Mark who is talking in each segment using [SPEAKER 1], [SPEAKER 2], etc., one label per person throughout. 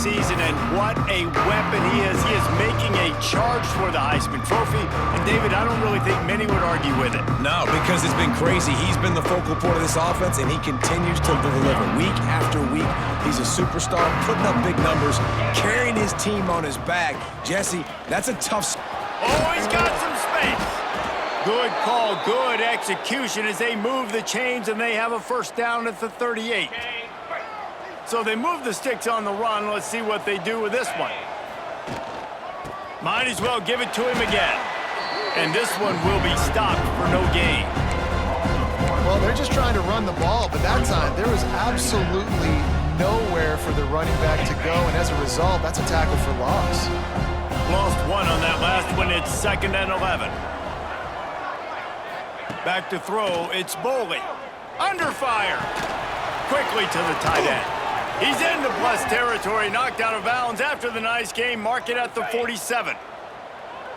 [SPEAKER 1] season, and what a weapon he is. He is making a charge for the Heisman Trophy. And, David, I don't really think many would argue with it.
[SPEAKER 2] No, because it's been crazy. He's been the focal point of this offense, and he continues to deliver week after week. He's a superstar, putting up big numbers, carrying his team on his back. Jesse, that's a tough...
[SPEAKER 1] Oh, he's got some space. Good call, good execution as they move the chains, and they have a first down at the 38. So they move the sticks on the run. Let's see what they do with this one. Might as well give it to him again. And this one will be stopped for no gain.
[SPEAKER 3] Well, they're just trying to run the ball, but that time there was absolutely nowhere for the running back to go, and as a result, that's a tackle for loss.
[SPEAKER 1] Lost one on that last one. It's 2nd and 11. Back to throw. It's Boley. Under fire. Quickly to the tight end. He's into plus territory, knocked out of bounds after the nice game. Mark it at the 47.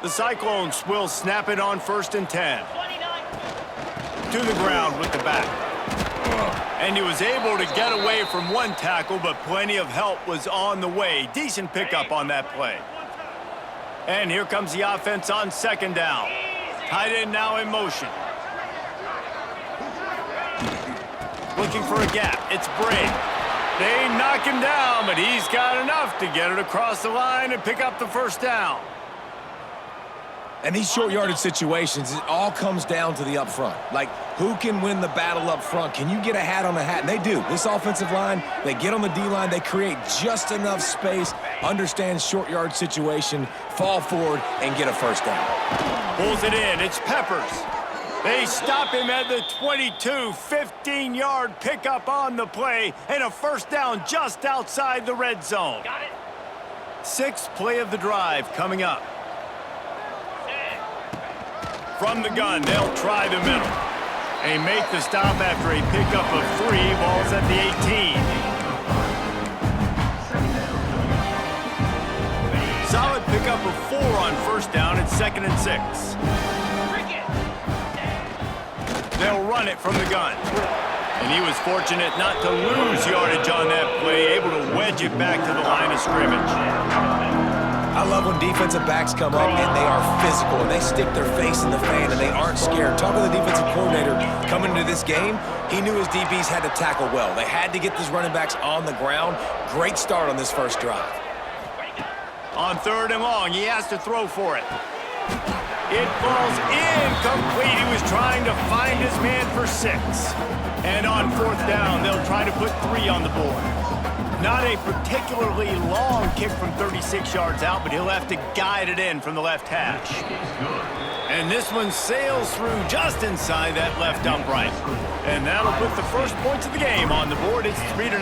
[SPEAKER 1] The Cyclones will snap it on 1st and 10. To the ground with the back. And he was able to get away from one tackle, but plenty of help was on the way. Decent pickup on that play. And here comes the offense on 2nd down. Tight end now in motion. Looking for a gap. It's Bray. They knock him down, but he's got enough to get it across the line and pick up the first down.
[SPEAKER 2] And these short yardage situations, it all comes down to the up front. Like, who can win the battle up front? Can you get a hat on a hat? And they do. This offensive line, they get on the D-line, they create just enough space, understand short yard situation, fall forward, and get a first down.
[SPEAKER 1] Pulls it in. It's Peppers. They stop him at the 22, 15-yard pickup on the play, and a first down just outside the red zone. Got it. 6th play of the drive coming up. From the gun, they'll try the middle. They make the stop after a pickup of 3. Ball's at the 18. Solid pickup of 4 on first down. It's 2nd and 6. They'll run it from the gun. And he was fortunate not to lose yardage on that play, able to wedge it back to the line of scrimmage.
[SPEAKER 2] I love when defensive backs come up and they are physical and they stick their face in the fan and they aren't scared. Talking to the defensive coordinator coming into this game, he knew his DBs had to tackle well. They had to get these running backs on the ground. Great start on this first drive.
[SPEAKER 1] On 3rd and long, he has to throw for it. It falls incomplete. He was trying to find his man for 6. And on 4th down, they'll try to put 3 on the board. Not a particularly long kick from 36 yards out, but he'll have to guide it in from the left hash. And this one sails through just inside that left upright. And that'll put the first points of the game on the board. It's 3-0.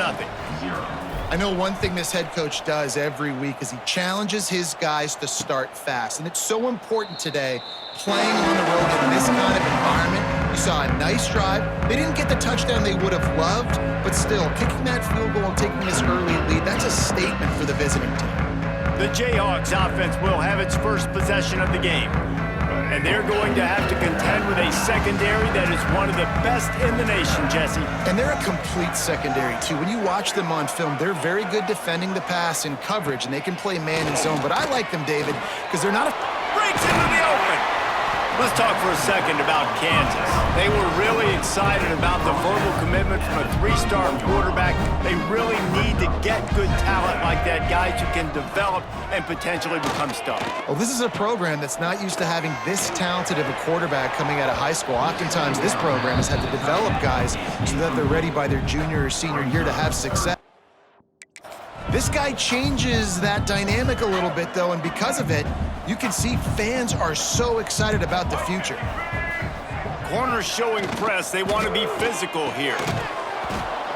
[SPEAKER 3] I know one thing this head coach does every week is he challenges his guys to start fast. And it's so important today, playing on the road in this kind of environment. You saw a nice drive. They didn't get the touchdown they would have loved, but still, kicking that field goal and taking this early lead, that's a statement for the visiting team.
[SPEAKER 1] The Jayhawks offense will have its first possession of the game. And they're going to have to contend with a secondary that is one of the best in the nation, Jesse.
[SPEAKER 3] And they're a complete secondary, too. When you watch them on film, they're very good defending the pass in coverage, and they can play man and zone. But I like them, David, because they're not a...
[SPEAKER 1] Breaks into the open. Let's talk for a second about Kansas. They were really excited about the verbal commitment from a 3-star quarterback. They really need to get good talent like that, guys who can develop and potentially become stars.
[SPEAKER 3] Well, this is a program that's not used to having this talented of a quarterback coming out of high school. Oftentimes, this program has had to develop guys so that they're ready by their junior or senior year to have success. This guy changes that dynamic a little bit, though, and because of it, you can see fans are so excited about the future.
[SPEAKER 1] Corners showing press. They want to be physical here.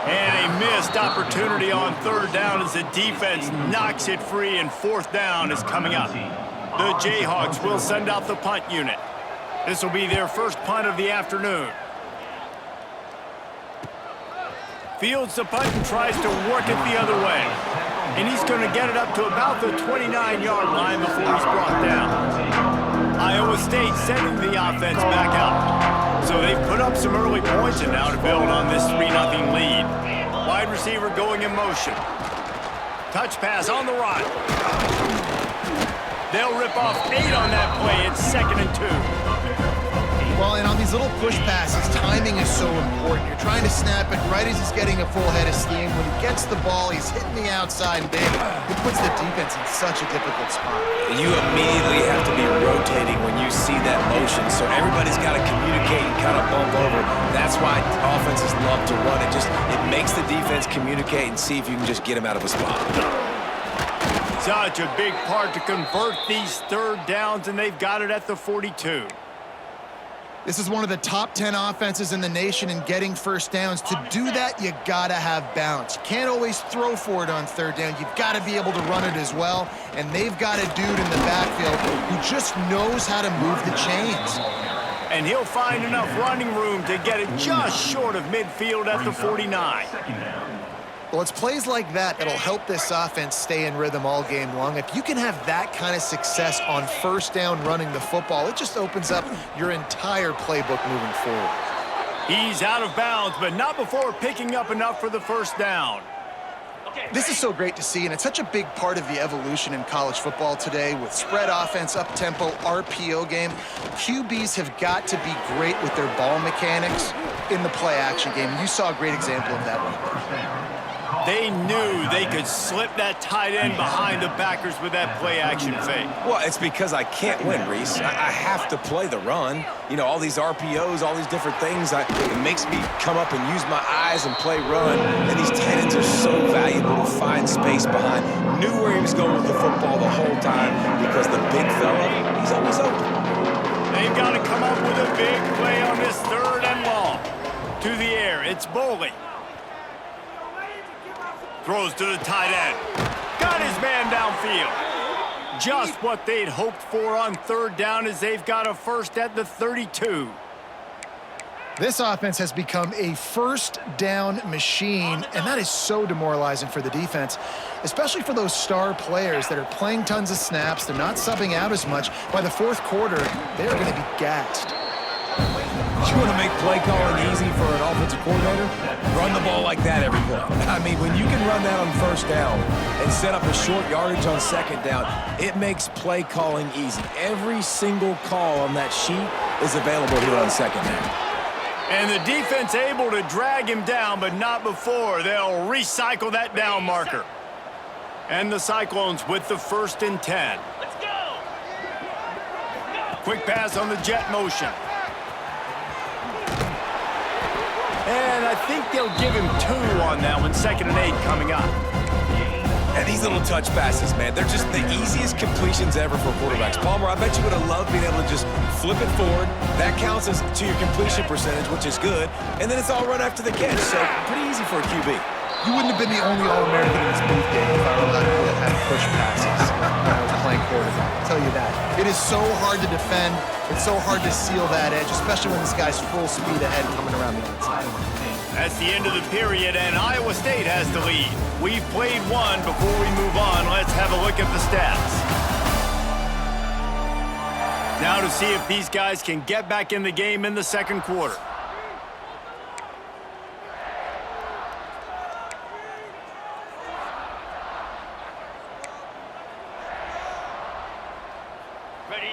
[SPEAKER 1] And a missed opportunity on 3rd down as the defense knocks it free, and 4th down is coming up. The Jayhawks will send out the punt unit. This will be their first punt of the afternoon. Fields the punt and tries to work it the other way. And he's going to get it up to about the 29-yard line before he's brought down. Iowa State sending the offense back out. So they've put up some early points and now to build on this 3-0 lead. Wide receiver going in motion. Touch pass on the run. They'll rip off 8 on that play. It's 2nd and 2.
[SPEAKER 3] Well, and on these little push passes, timing is so important. You're trying to snap it right as he's getting a full head of steam. When he gets the ball, he's hitting the outside big. It puts the defense in such a difficult spot.
[SPEAKER 2] You immediately have to be rotating when you see that motion, so everybody's got to communicate and kind of bump over. That's why offenses love to run it. It makes the defense communicate and see if you can just get him out of a spot.
[SPEAKER 1] Such a big part to convert these 3rd downs, and they've got it at the 42.
[SPEAKER 3] This is one of the top 10 offenses in the nation in getting first downs. To do that, you got to have balance. You can't always throw for it on 3rd down. You've got to be able to run it as well. And they've got a dude in the backfield who just knows how to move the chains.
[SPEAKER 1] And he'll find enough running room to get it just short of midfield at the 49.
[SPEAKER 3] Well, it's plays like that that'll help this offense stay in rhythm all game long. If you can have that kind of success on 1st down running the football, it just opens up your entire playbook moving forward.
[SPEAKER 1] He's out of bounds, but not before picking up enough for the 1st down.
[SPEAKER 3] This is so great to see, and it's such a big part of the evolution in college football today with spread offense, up-tempo, RPO game. QBs have got to be great with their ball mechanics in the play-action game. You saw a great example of that right there.
[SPEAKER 1] They knew they could slip that tight end behind the backers with that play-action fake.
[SPEAKER 2] Well, it's because I can't win, Reese. I have to play the run. You know, all these RPOs, all these different things, it makes me come up and use my eyes and play run. And these tight ends are so valuable to find space behind. Knew where he was going with the football the whole time because the big fella, he's always open.
[SPEAKER 1] They've got to come up with a big play on this 3rd and long. To the air, it's Boley. Throws to the tight end. Got his man downfield. Just what they'd hoped for on 3rd down as they've got a 1st at the 32.
[SPEAKER 3] This offense has become a 1st down machine, and that is so demoralizing for the defense, especially for those star players that are playing tons of snaps. They're not subbing out as much. By the 4th quarter, they're going to be gassed.
[SPEAKER 2] You want to make play calling easy for an offensive coordinator? Run the ball like that every play. I mean, when you can run that on 1st down and set up a short yardage on 2nd down, it makes play calling easy. Every single call on that sheet is available here on 2nd down.
[SPEAKER 1] And the defense able to drag him down, but not before. They'll recycle that down marker. And the Cyclones with the 1st and 10. Let's go! Quick pass on the jet motion. And I think they'll give him 2 on that one. 2nd and 8 coming up.
[SPEAKER 2] And these little touch passes, man, they're just the easiest completions ever for quarterbacks. Palmer, I bet you would have loved being able to just flip it forward. That counts as to your completion percentage, which is good. And then it's all run after the catch, so pretty easy for a QB.
[SPEAKER 3] You wouldn't have been the only All-American in this booth game if I were allowed to have push passes when I was playing quarterback. I'll tell you that. It is so hard to defend. It's so hard to seal that edge, especially when this guy's full speed ahead coming around the outside.
[SPEAKER 1] That's the end of the period, and Iowa State has the lead. We've played one. Before we move on, let's have a look at the stats. Now to see if these guys can get back in the game in the 2nd quarter.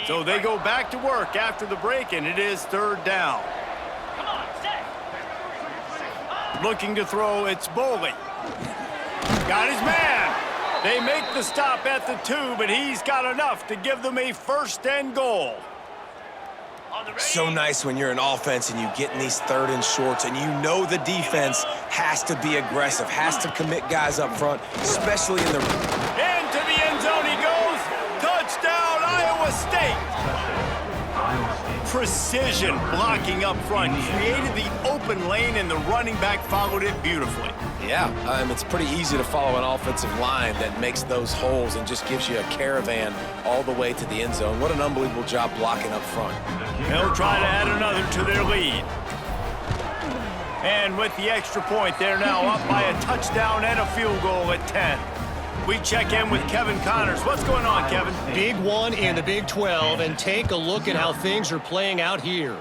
[SPEAKER 1] So they go back to work after the break, and it is 3rd down. Looking to throw, it's Boley. Got his man. They make the stop at the 2, but he's got enough to give them a 1st and goal.
[SPEAKER 2] So nice when you're an offense and you get in these 3rd and shorts and you know the defense has to be aggressive, has to commit guys up front, especially in the...
[SPEAKER 1] Into the end zone he goes. Touchdown, Iowa State. Precision blocking up front created the open lane, and the running back followed it beautifully.
[SPEAKER 2] Yeah, it's pretty easy to follow an offensive line that makes those holes and just gives you a caravan all the way to the end zone. What an unbelievable job blocking up front.
[SPEAKER 1] They'll try to add another to their lead. And with the extra point, they're now up by a touchdown and a field goal at 10. We check in with Kevin Connors. What's going on, Kevin?
[SPEAKER 4] Big one in the Big 12, and take a look at how things are playing out here.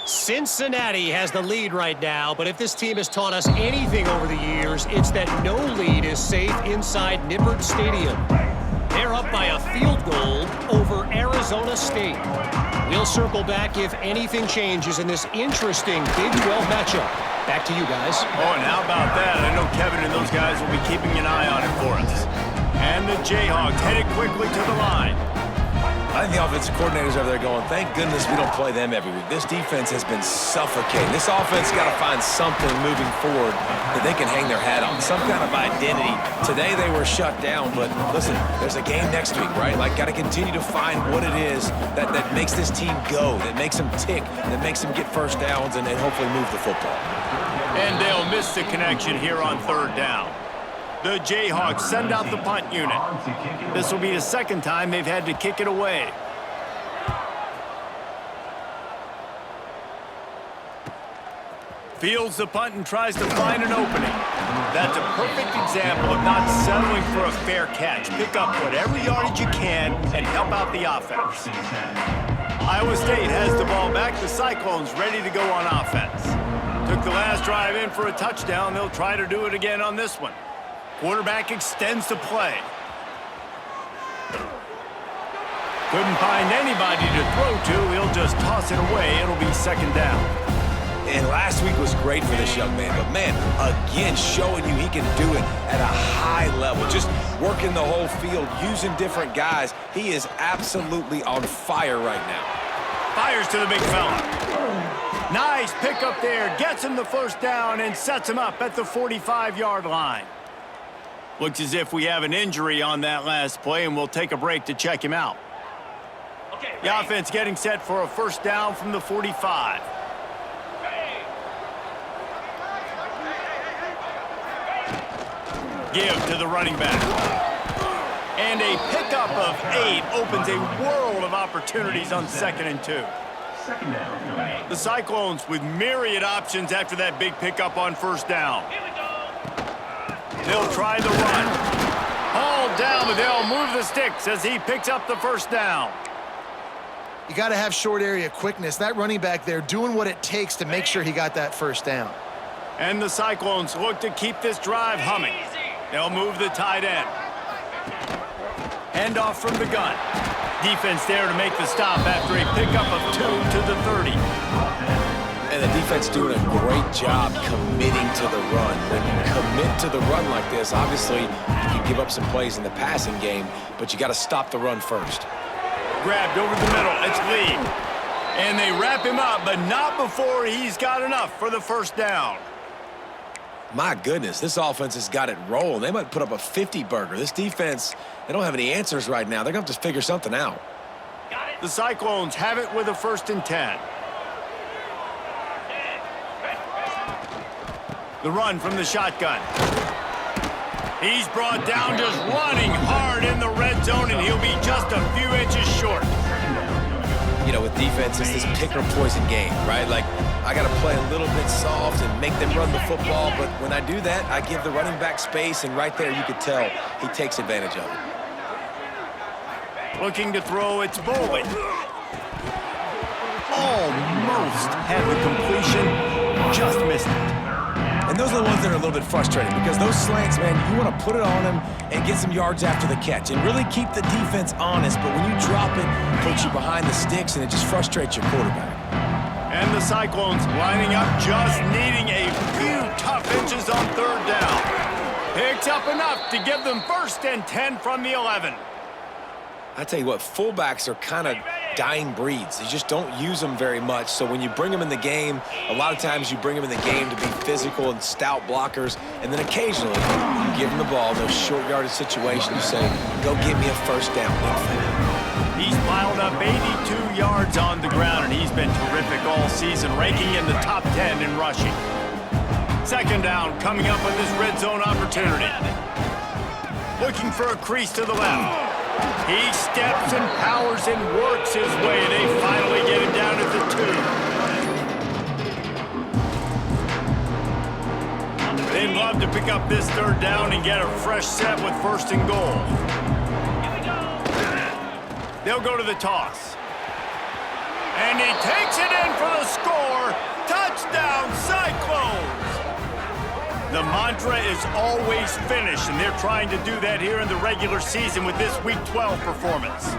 [SPEAKER 4] Cincinnati has the lead right now, but if this team has taught us anything over the years, it's that no lead is safe inside Nippert Stadium. They're up by a field goal over Arizona State. We'll circle back if anything changes in this interesting Big 12 matchup. Back to you guys.
[SPEAKER 1] Oh, and how about that? I know Kevin and those guys will be keeping an eye on it for us. And the Jayhawks headed quickly to the line.
[SPEAKER 2] I think the offensive coordinators over there going, thank goodness we don't play them every week. This defense has been suffocating. This offense got to find something moving forward that they can hang their hat on, some kind of identity. Today they were shut down, but listen, there's a game next week, right? Like, got to continue to find what it is that makes this team go, that makes them tick, that makes them get first downs and hopefully move the football.
[SPEAKER 1] And they'll miss the connection here on third down. The Jayhawks send out the punt unit. This will be the second time they've had to kick it away. Fields the punt and tries to find an opening. That's a perfect example of not settling for a fair catch. Pick up whatever yardage you can and help out the offense. Iowa State has the ball back. The Cyclones ready to go on offense. Took the last drive in for a touchdown. They'll try to do it again on this one. Quarterback extends the play. Couldn't find anybody to throw to. He'll just toss it away. It'll be second down.
[SPEAKER 2] And last week was great for this young man. But, man, again, showing you he can do it at a high level. Just working the whole field, using different guys. He is absolutely on fire right now.
[SPEAKER 1] Fires to the big fella. Nice pickup there. Gets him the first down and sets him up at the 45-yard line. Looks as if we have an injury on that last play, and we'll take a break to check him out. The offense getting set for a first down from the 45. Give to the running back. And a pickup of 8 opens a world of opportunities on 2nd and 2. The Cyclones with myriad options after that big pickup on first down. They'll try the run. Hauled down, but they'll move the sticks as he picks up the first down.
[SPEAKER 3] You got to have short area quickness. That running back there doing what it takes to make sure he got that first down.
[SPEAKER 1] And the Cyclones look to keep this drive humming. They'll move the tight end. Hand off from the gun. Defense there to make the stop after a pickup of 2 to the 30.
[SPEAKER 2] And the defense doing a great job committing to the run. When you commit to the run like this, obviously you can give up some plays in the passing game, but you got to stop the run first.
[SPEAKER 1] Grabbed over the middle. It's Lee. And they wrap him up, but not before he's got enough for the first down.
[SPEAKER 2] My goodness, this offense has got it rolling. They might put up a 50-burger. This defense, they don't have any answers right now. They're going to have to figure something out.
[SPEAKER 1] The Cyclones have it with a 1st and 10. The run from the shotgun. He's brought down just running hard in the red zone, and he'll be just a few inches short.
[SPEAKER 2] You know, with defense, it's this pick-or-poison game, right? Like, I got to play a little bit soft and make them run the football, but when I do that, I give the running back space, and right there you could tell he takes advantage of it.
[SPEAKER 1] Looking to throw, it's Bowling. Almost had the completion, just missed it.
[SPEAKER 2] And those are the ones that are a little bit frustrating because those slants, man, you want to put it on them and get some yards after the catch and really keep the defense honest. But when you drop it, it puts you behind the sticks and it just frustrates your quarterback.
[SPEAKER 1] And the Cyclones lining up, just needing a few tough inches on third down. Picks up enough to give them 1st and 10 from the 11.
[SPEAKER 2] I tell you what, fullbacks are kind of dying breeds. You just don't use them very much. So when you bring them in the game, a lot of times you bring them in the game to be physical and stout blockers, and then occasionally you give them the ball in those short yardage situations. You say, go get me a first down.
[SPEAKER 1] He's piled up 82 yards on the ground, and he's been terrific all season, ranking in the top 10 in rushing. 2nd down coming up on this red zone opportunity. Looking for a crease to the left. He steps and powers and works his way, and they finally get him down at the 2. They'd love to pick up this 3rd down and get a fresh set with 1st and goal. They'll go to the toss. And he takes it in for the score. Touchdown, Cyclones! The mantra is always finish, and they're trying to do that here in the regular season with this Week 12 performance.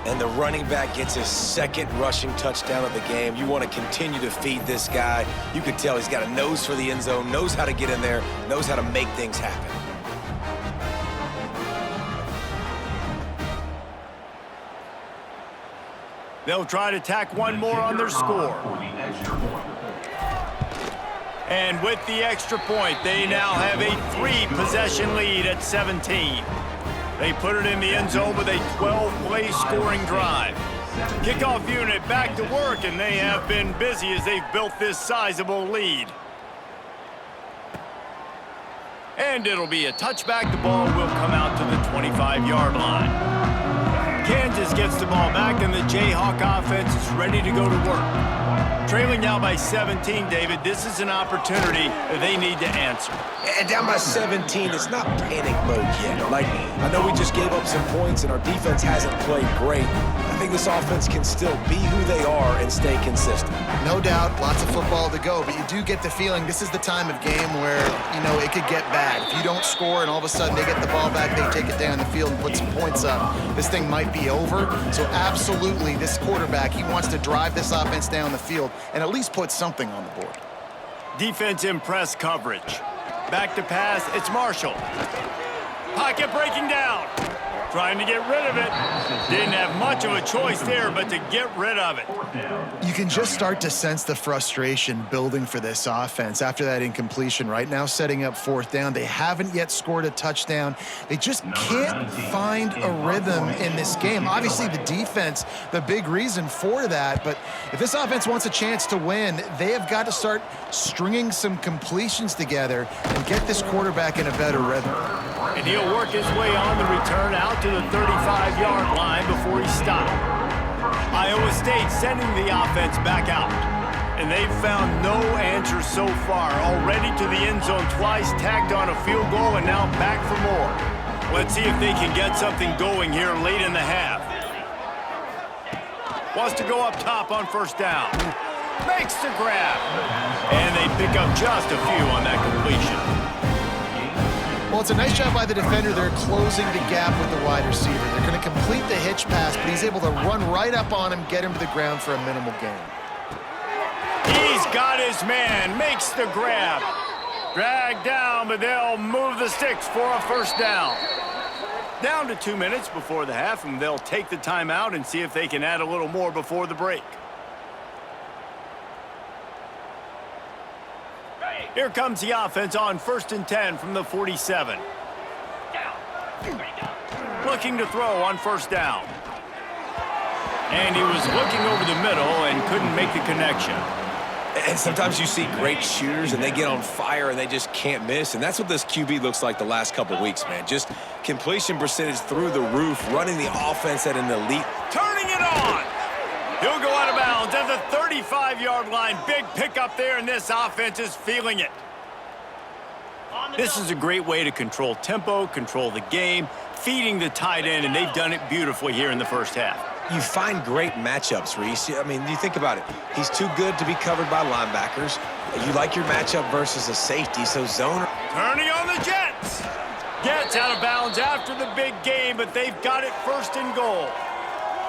[SPEAKER 2] And the running back gets his second rushing touchdown of the game. You want to continue to feed this guy. You can tell he's got a nose for the end zone, knows how to get in there, knows how to make things happen.
[SPEAKER 1] They'll try to tack one more on their score. And with the extra point, they now have a 3-possession lead at 17. They put it in the end zone with a 12-play scoring drive. Kickoff unit back to work, and they have been busy as they've built this sizable lead. And it'll be a touchback. The ball will come out to the 25-yard line. Kansas gets the ball back, and the Jayhawk offense is ready to go to work. Trailing now by 17, David, this is an opportunity that they need to answer.
[SPEAKER 2] And down by 17, it's not panic mode yet. Like, I know we just gave up some points, and our defense hasn't played great. I think this offense can still be who they are and stay consistent.
[SPEAKER 3] No doubt, lots of football to go, but you do get the feeling this is the time of game where, you know, it could get bad. If you don't score and all of a sudden they get the ball back, they take it down the field and put some points up, this thing might be over. So absolutely, this quarterback, he wants to drive this offense down the field and at least put something on the board.
[SPEAKER 1] Defense in press coverage. Back to pass, it's Marshall. Pocket breaking down. Trying to get rid of it. Didn't have much of a choice there, but to get rid of it.
[SPEAKER 3] You can just start to sense the frustration building for this offense after that incompletion. Right now, setting up 4th down. They haven't yet scored a touchdown. They just can't find a rhythm in this game. Obviously, the defense, the big reason for that. But if this offense wants a chance to win, they have got to start stringing some completions together and get this quarterback in a better rhythm.
[SPEAKER 1] And he'll work his way on the return out to the 35-yard line before he stopped. Iowa State sending the offense back out. And they've found no answer so far. Already to the end zone twice, tacked on a field goal, and now back for more. Let's see if they can get something going here late in the half. Wants to go up top on 1st down. Makes the grab. And they pick up just a few on that completion.
[SPEAKER 3] Well, it's a nice job by the defender. They're closing the gap with the wide receiver. They're going to complete the hitch pass, but he's able to run right up on him, get him to the ground for a minimal gain.
[SPEAKER 1] He's got his man, makes the grab. Dragged down, but they'll move the sticks for a 1st down. Down to 2 minutes before the half, and they'll take the timeout and see if they can add a little more before the break. Here comes the offense on 1st and 10 from the 47. Looking to throw on 1st down. And he was looking over the middle and couldn't make the connection.
[SPEAKER 2] And sometimes you see great shooters, and they get on fire, and they just can't miss. And that's what this QB looks like the last couple weeks, man. Just completion percentage through the roof, running the offense at an elite.
[SPEAKER 1] Turning it on. He'll go out of bounds at the 35-yard line. Big pickup there, and this offense is feeling it. This is a great way to control tempo, control the game, feeding the tight end, and they've done it beautifully here in the 1st half.
[SPEAKER 2] You find great matchups, Reese. I mean, you think about it. He's too good to be covered by linebackers. You like your matchup versus a safety, so zone.
[SPEAKER 1] Turning on the Jets. Gets out of bounds after the big game, but they've got it 1st and goal.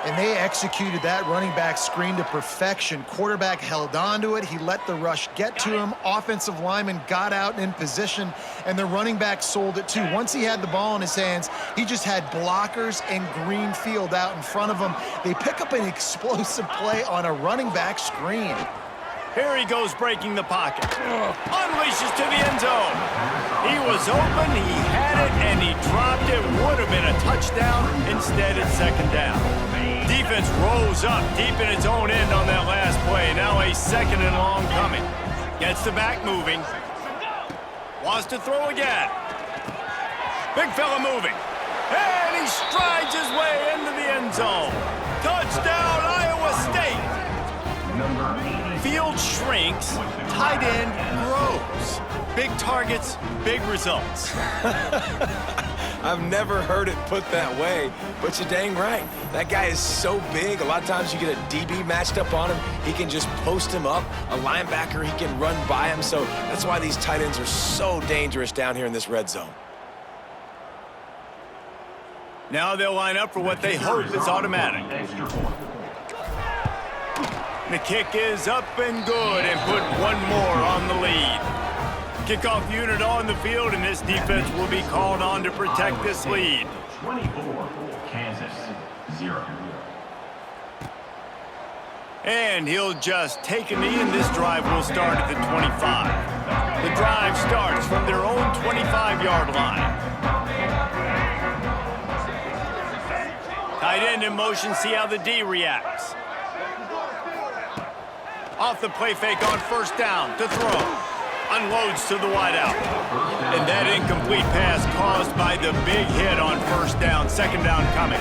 [SPEAKER 3] And they executed that running back screen to perfection. Quarterback held on to it. He let the rush get to him. Offensive lineman got out and in position, and the running back sold it too. Once he had the ball in his hands, he just had blockers and green field out in front of him. They pick up an explosive play on a running back screen.
[SPEAKER 1] Here he goes breaking the pocket. Unleashes to the end zone. He was open, he had it, and he dropped it. Would have been a touchdown. Instead, it's 2nd down. Defense rose up deep in its own end on that last play. Now a 2nd and long coming. Gets the back moving. Wants to throw again. Big fella moving. And he strides his way into the end zone. Touchdown, Iowa State. Field shrinks, tight end grows. Big targets, big results.
[SPEAKER 2] I've never heard it put that way, but you're dang right. That guy is so big. A lot of times you get a DB matched up on him. He can just post him up. A linebacker, he can run by him. So that's why these tight ends are so dangerous down here in this red zone.
[SPEAKER 1] Now they'll line up for what they hope is automatic. The kick is up and good and put one more on the lead. Kickoff unit on the field, and this defense will be called on to protect this lead.
[SPEAKER 5] 24, Kansas, 0.
[SPEAKER 1] And he'll just take a knee, and this drive will start at the 25. The drive starts from their own 25-yard line. Tight end in motion, see how the D reacts. Off the play fake on first down to throw. Unloads to the wideout. And that incomplete pass caused by the big hit on first down. Second down coming.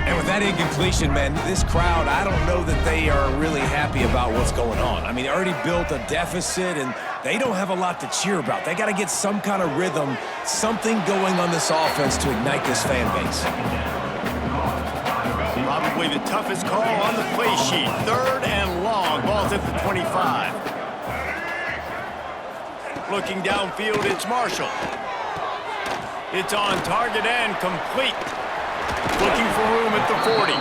[SPEAKER 2] And with that incompletion, man, this crowd, I don't know that they are really happy about what's going on. I mean, they already built a deficit, and they don't have a lot to cheer about. They got to get some kind of rhythm, something going on this offense to ignite this fan base.
[SPEAKER 1] Probably the toughest call on the play sheet. Third and long. Ball's at the 25. Looking downfield, it's Marshall. It's on target and complete. Looking for room at the 40.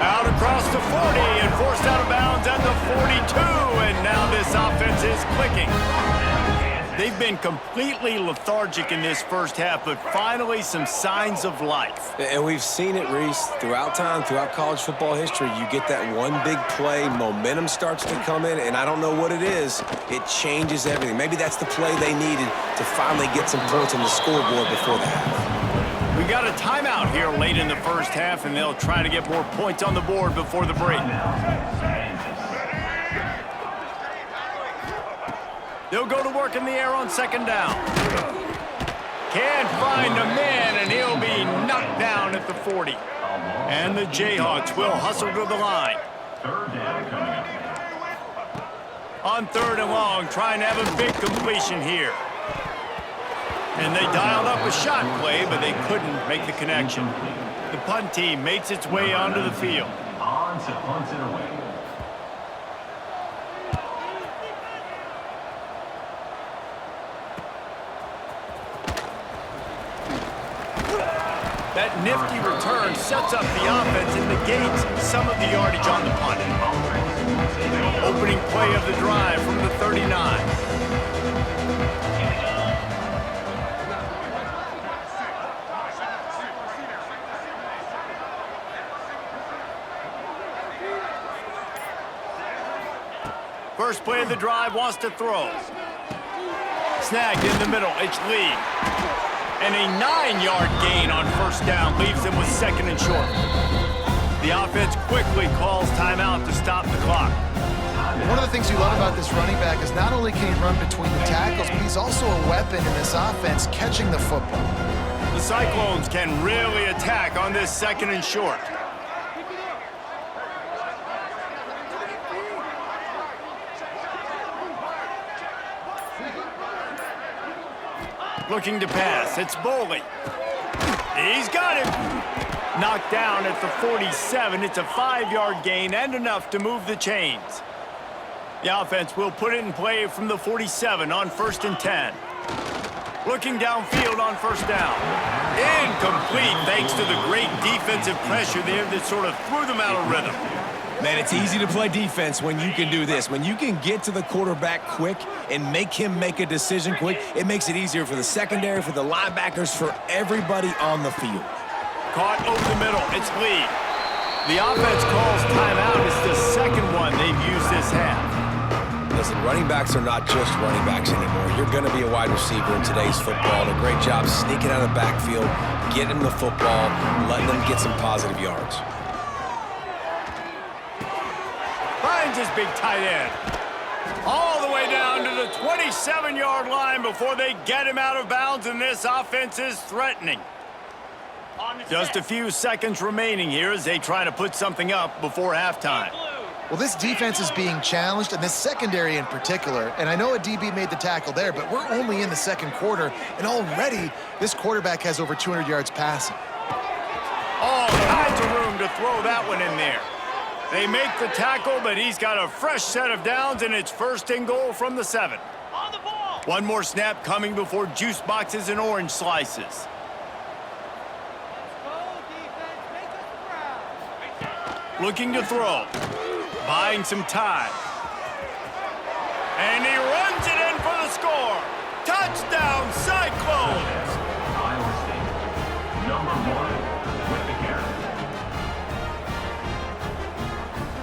[SPEAKER 1] Out across the 40 and forced out of bounds at the 42. And now this offense is clicking. They've been completely lethargic in this first half, but finally some signs of life.
[SPEAKER 2] And we've seen it, Reese, throughout time, throughout college football history. You get that one big play, momentum starts to come in, and I don't know what it is. It changes everything. Maybe that's the play they needed to finally get some points on the scoreboard before the half.
[SPEAKER 1] We got a timeout here late in the first half, and they'll try to get more points on the board before the break. They'll go to work in the air on second down. Can't find a man, and he'll be knocked down at the 40. And the Jayhawks will hustle to the line.
[SPEAKER 5] Third down coming up.
[SPEAKER 1] On third and long, trying to have a big completion here. And they dialed up a shot play, but they couldn't make the connection. The punt team makes its way onto the field.
[SPEAKER 5] On to punt it away.
[SPEAKER 1] That nifty return sets up the offense and negates some of the yardage on the punt. Opening play of the drive from the 39. First play of the drive, wants to throw. Snagged in the middle, it's Lee. And a 9-yard gain on first down leaves them with second and short. The offense quickly calls timeout to stop the clock.
[SPEAKER 3] One of the things you love about this running back is not only can he run between the tackles, but he's also a weapon in this offense catching the football.
[SPEAKER 1] The Cyclones can really attack on this second and short. Looking to pass, it's Boley. He's got him. Knocked down at the 47. It's a 5-yard gain and enough to move the chains. The offense will put it in play from the 47 on first and 10. Looking downfield on first down. Incomplete thanks to the great defensive pressure there that sort of threw them out of rhythm.
[SPEAKER 2] Man, it's easy to play defense when you can do this. When you can get to the quarterback quick and make him make a decision quick, it makes it easier for the secondary, for the linebackers, for everybody on the field.
[SPEAKER 1] Caught over the middle, it's Lee. The offense calls timeout. It's the second one they've used this half.
[SPEAKER 2] Listen, running backs are not just running backs anymore. You're going to be a wide receiver in today's football. And a great job sneaking out of the backfield, getting the football, letting them get some positive yards.
[SPEAKER 1] Finds his big tight end. All the way down to the 27-yard line before they get him out of bounds, and this offense is threatening. Just a few seconds remaining here as they try to put something up before halftime.
[SPEAKER 3] Well, this defense is being challenged, and this secondary in particular. And I know a DB made the tackle there, but we're only in the second quarter, and already this quarterback has over 200 yards passing.
[SPEAKER 1] All kinds of room to throw that one in there. They make the tackle, but he's got a fresh set of downs, and it's 1st and goal from the 7.
[SPEAKER 6] On the ball.
[SPEAKER 1] One more snap coming before juice boxes and orange slices. Looking to throw. Buying some time. And he runs it in for the score. Touchdown, Cyclones!
[SPEAKER 5] Iowa State. Number 1 with the carry.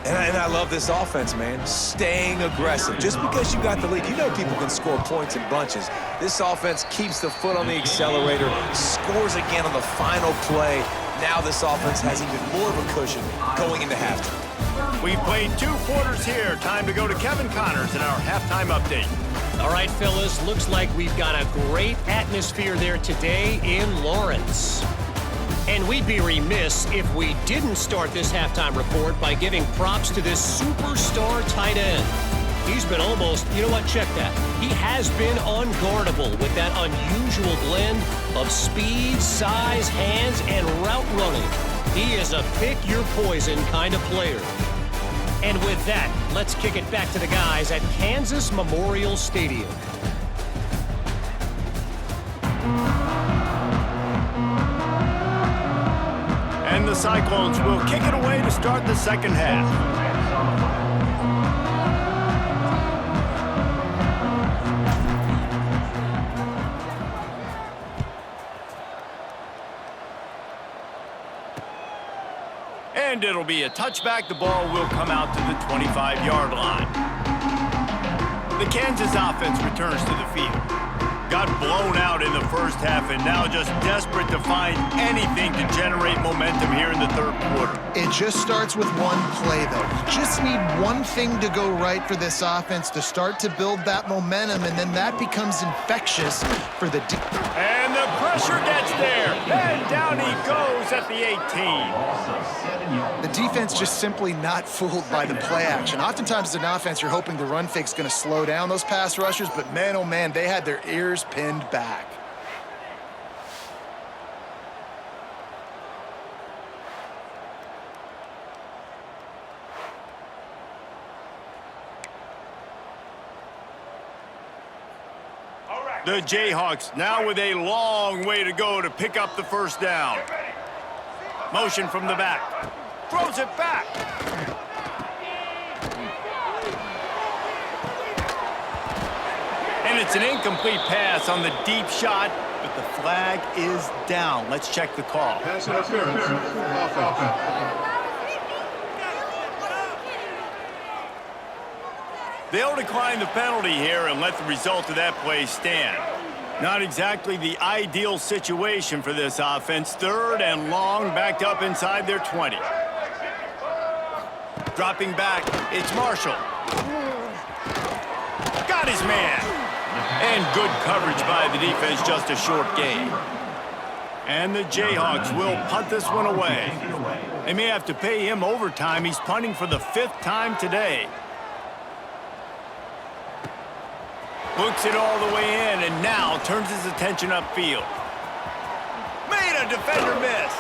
[SPEAKER 2] And I love this offense, man. Staying aggressive. Just because you got the lead, you know people can score points in bunches. This offense keeps the foot on the accelerator, scores again on the final play. Now this offense has even more of a cushion going into halftime.
[SPEAKER 1] We played 2 quarters here. Time to go to Kevin Connors in our halftime update.
[SPEAKER 4] All right, fellas, looks like we've got a great atmosphere there today in Lawrence. And we'd be remiss if we didn't start this halftime report by giving props to this superstar tight end. He's been almost, you know what, check that. He has been unguardable with that unusual blend of speed, size, hands, and route running. He is a pick-your-poison kind of player. And with that, let's kick it back to the guys at Kansas Memorial Stadium.
[SPEAKER 1] And the Cyclones will kick it away to start the second half. And it'll be a touchback. The ball will come out to the 25-yard line. The Kansas offense returns to the field. Got blown out in the first half and now just desperate to find anything to generate momentum here in the third quarter.
[SPEAKER 3] It just starts with one play, though. You just need one thing to go right for this offense to start to build that momentum, and then that becomes infectious for the
[SPEAKER 1] And the pressure gets there. And down he goes at the 18.
[SPEAKER 3] The defense just simply not fooled by the play action. Oftentimes as an offense, you're hoping the run fake's going to slow down those pass rushers, but man, oh man, they had their ears pinned back.
[SPEAKER 1] The Jayhawks now with a long way to go to pick up the first down. Motion from the back. Throws it back. And it's an incomplete pass on the deep shot, but the flag is down. Let's check the call.
[SPEAKER 7] Pass interference. Offense.
[SPEAKER 1] They'll decline the penalty here and let the result of that play stand. Not exactly the ideal situation for this offense. 3rd and long, backed up inside their 20. Dropping back, it's Marshall. Got his man. And good coverage by the defense, just a short gain. And the Jayhawks will punt this one away. They may have to pay him overtime. He's punting for the 5th time today. Looks it all the way in, and now turns his attention upfield. Made a defender miss.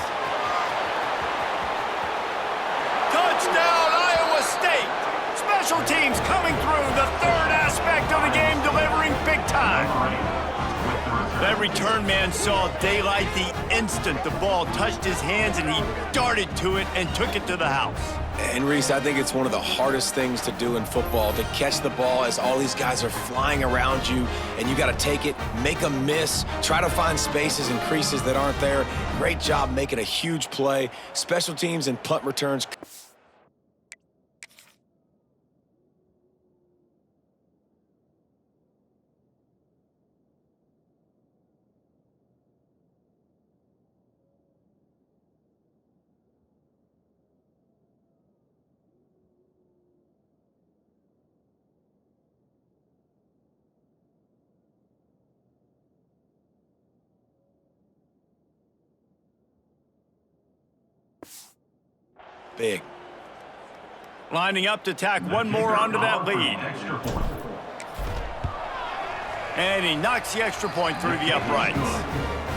[SPEAKER 1] Touchdown, Iowa State. Special teams coming through, the 3rd aspect of the game, delivering big time. That return man saw daylight the instant the ball touched his hands, and he darted to it and took it to the house.
[SPEAKER 2] And Reese, I think it's one of the hardest things to do in football, to catch the ball as all these guys are flying around you, and you got to take it, make a miss, try to find spaces and creases that aren't there. Great job making a huge play. Special teams and punt returns. Big.
[SPEAKER 1] Lining up to tack one more onto that lead. And he knocks the extra point through the uprights.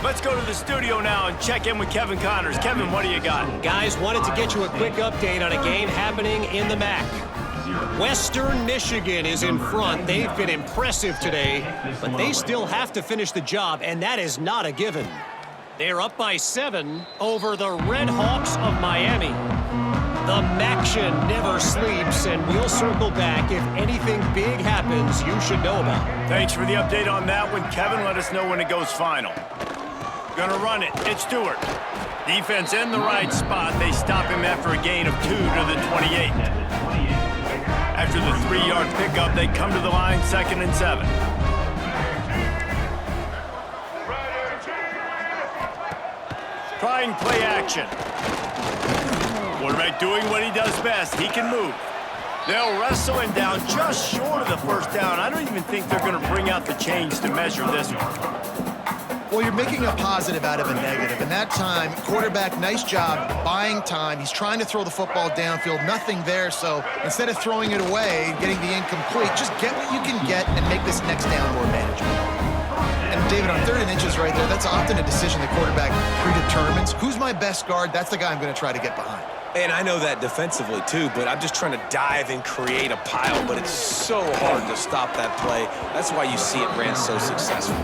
[SPEAKER 1] Let's go to the studio now and check in with Kevin Connors. Kevin, what do you got?
[SPEAKER 4] Guys, wanted to get you a quick update on a game happening in the MAC. Western Michigan is in front. They've been impressive today, but they still have to finish the job, and that is not a given. They're up by 7 over the Red Hawks of Miami. The Maction never sleeps, and we'll circle back if anything big happens you should know about.
[SPEAKER 1] Thanks for the update on that one, Kevin. Let us know when it goes final. Gonna run it. It's Stewart. Defense in the right spot. They stop him after a gain of 2 to the 28. After the 3-yard pickup, they come to the line 2nd and 7. Trying play action. Quarterback doing what he does best. He can move. They'll wrestle him down just short of the first down. I don't even think they're going to bring out the chains to measure this one.
[SPEAKER 3] Well, you're making a positive out of a negative. And that time, quarterback, nice job buying time. He's trying to throw the football downfield. Nothing there. So instead of throwing it away, getting the incomplete, just get what you can get and make this next down more manageable. And David, on 3rd and inches right there, that's often a decision the quarterback predetermines. Who's my best guard? That's the guy I'm going to try to get behind.
[SPEAKER 2] And I know that defensively, too, but I'm just trying to dive and create a pile, but it's so hard to stop that play. That's why you see it ran so successful.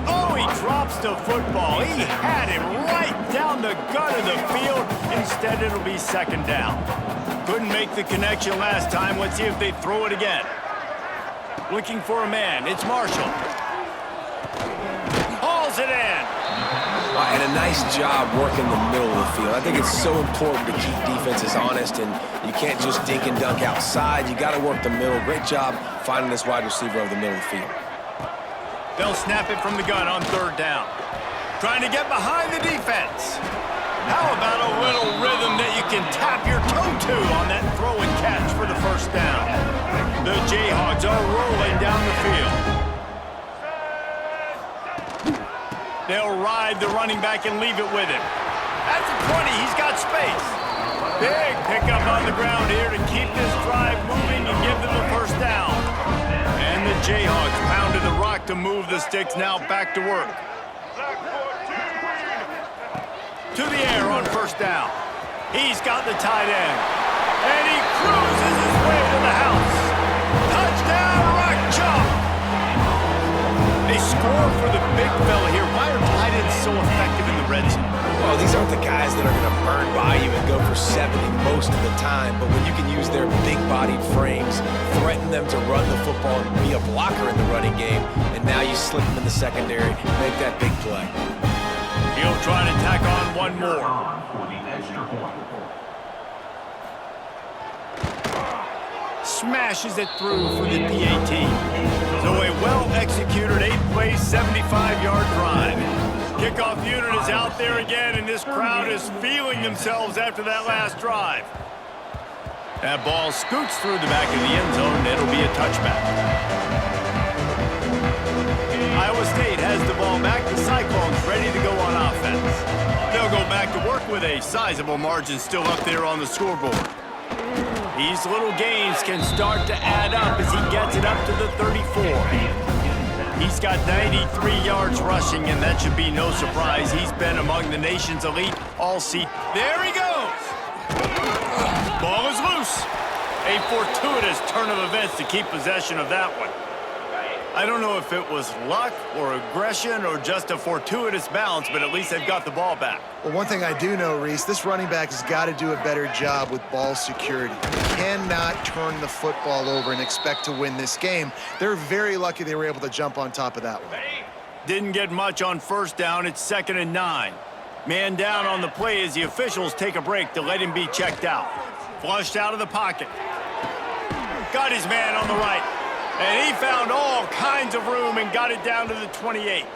[SPEAKER 1] Oh, he drops the football. He had him right down the gut of the field. Instead, it'll be 2nd down. Couldn't make the connection last time. Let's see if they throw it again. Looking for a man. It's Marshall. Hauls it in.
[SPEAKER 2] And a nice job working the middle of the field. I think it's so important to keep defenses honest, and you can't just dink and dunk outside. You got to work the middle. Great job finding this wide receiver over the middle of the field.
[SPEAKER 1] They'll snap it from the gun on 3rd down. Trying to get behind the defense. How about a little rhythm that you can tap your toe to on that throw and catch for the 1st down? The Jayhawks are rolling down the field. They'll ride the running back and leave it with him. At the 20, he's got space. Big pickup on the ground here to keep this drive moving and give them the 1st down. And the Jayhawks pounded the rock to move the sticks, now back to work. To the air on 1st down. He's got the tight end. And he cruises his way to the house. Touchdown, Rock Chalk! They score for the big fella here. Why are tight ends so effective in the red zone?
[SPEAKER 2] Well, these aren't the guys that are going to burn by you and go for 70 most of the time, but when you can use their big-bodied frames, threaten them to run the football and be a blocker in the running game, and now you slip them in the secondary, make that big play.
[SPEAKER 1] He'll try to tack on one more. Smashes it through for the PAT. So a well-executed 8-play, 75-yard drive. Kickoff unit is out there again, and this crowd is feeling themselves after that last drive. That ball scoots through the back of the end zone, and it'll be a touchback. Iowa State has the ball back. The Cyclones ready to go on offense. They'll go back to work with a sizable margin still up there on the scoreboard. These little gains can start to add up as he gets it up to the 34. He's got 93 yards rushing, and that should be no surprise. He's been among the nation's elite all season. There he goes! Ball is loose. A fortuitous turn of events to keep possession of that one. I don't know if it was luck or aggression or just a fortuitous bounce, but at least they've got the ball back.
[SPEAKER 3] Well, one thing I do know, Reese, this running back has got to do a better job with ball security. He cannot turn the football over and expect to win this game. They're very lucky they were able to jump on top of that one.
[SPEAKER 1] Didn't get much on 1st down. It's 2nd and 9. Man down on the play as the officials take a break to let him be checked out. Flushed out of the pocket. Got his man on the right. And he found all kinds of room and got it down to the 28.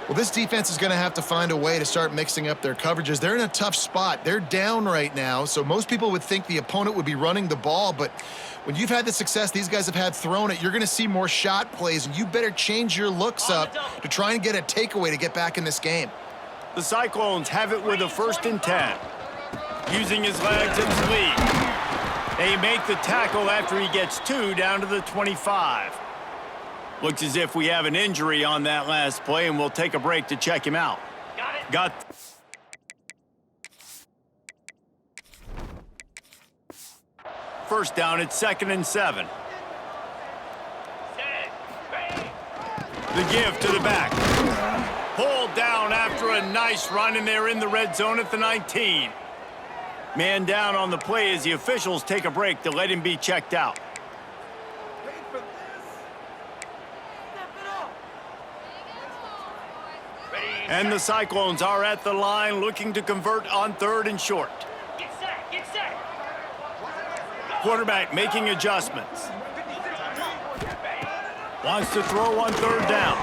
[SPEAKER 3] Well, this defense is going to have to find a way to start mixing up their coverages. They're in a tough spot. They're down right now, so most people would think the opponent would be running the ball, but when you've had the success these guys have had throwing it, you're going to see more shot plays, and you better change your looks up to try and get a takeaway to get back in this game.
[SPEAKER 1] The Cyclones have it with a 1st and 10. Using his legs and his lead. They make the tackle after he gets 2 down to the 25. Looks as if we have an injury on that last play, and we'll take a break to check him out. Got first down, it's 2nd and 7. The give to the back. Pulled down after a nice run, and they're in the red zone at the 19. Man down on the play as the officials take a break to let him be checked out. And the Cyclones are at the line looking to convert on 3rd and short.
[SPEAKER 6] Get set.
[SPEAKER 1] Quarterback making adjustments. Wants to throw on 3rd down.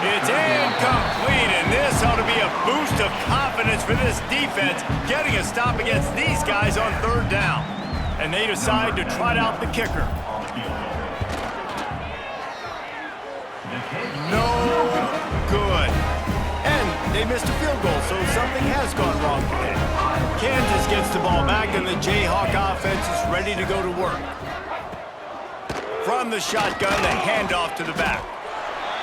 [SPEAKER 1] It's incomplete, and this ought to be a boost of confidence for this defense, getting a stop against these guys on 3rd down. And they decide to trot out the kicker. No good. And they missed a field goal, so something has gone wrong today. Kansas gets the ball back, and the Jayhawk offense is ready to go to work. From the shotgun, the handoff to the back.